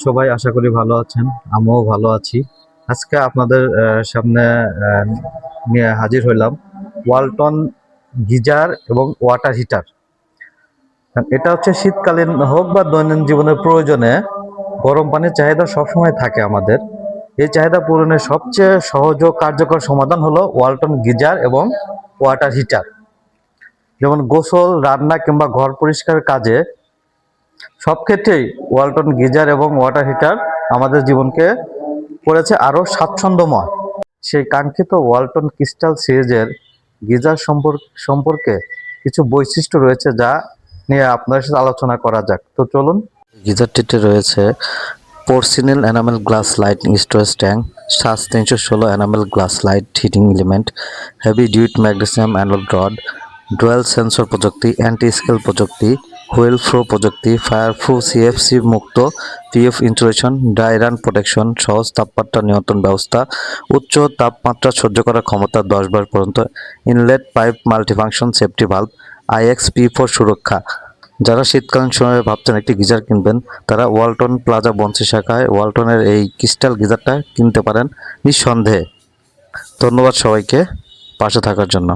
সবাই আশা করি ভালো আছেন। আমিও ভালো আছি। আজকে আপনাদের সামনে নিয়ে হাজির হইলাম ওয়ালটন গিজার এবং ওয়াটার হিটার। এটা হচ্ছে শীতকালীন হোক বা দৈনন্দিন জীবনের প্রয়োজনে গরম পানির চাহিদা সবসময় থাকে আমাদের। এই চাহিদা পূরণের সবচেয়ে সহজ ও কার্যকর সমাধান হলো ওয়ালটন গিজার এবং ওয়াটার হিটার। যেমন গোসল, রান্না কিংবা ঘর পরিষ্কারের কাজে সব ক্ষেত্রেই ওয়ালটন গিজার এবং ওয়াটার হিটার আমাদের জীবনকে করেছে আরো স্বাচ্ছন্দ্যময়। সেই কাঙ্ক্ষিত ওয়ালটন ক্রিস্টাল সিরিজের গিজার সম্পর্কে কিছু বৈশিষ্ট্য রয়েছে যা নিয়ে আপনার সাথে আলোচনা করা যাক। তো চলুন। গিজারটিতে রয়েছে porcelain enamel glass lighting storage tank, 316 enamel glass light heating element, heavy duty magnesium anode rod, dual sensor প্রযুক্তি, অ্যান্টি স্কেল প্রযুক্তি, হুইল ফ্লো প্রযুক্তি, ফায়ার প্রুফ সিএফসি মুক্ত, PF insulation, dry run protection, সহজ তাপমাত্রা নিয়ন্ত্রণ ব্যবস্থা, উচ্চ তাপমাত্রা সহ্য করার ক্ষমতা 10 বার পর্যন্ত, inlet pipe multifunction safety valve, IXP4 সুরক্ষা। যারা শীতকালীন সময়ে ভাবছেন একটি গিজার কিনবেন, তারা ওয়ালটন প্লাজা বনশী শাখায় ওয়ালটনের এই ক্রিস্টাল গিজারটা কিনতে পারেন নিঃসন্দেহে। ধন্যবাদ সবাইকে পাশে থাকার জন্য।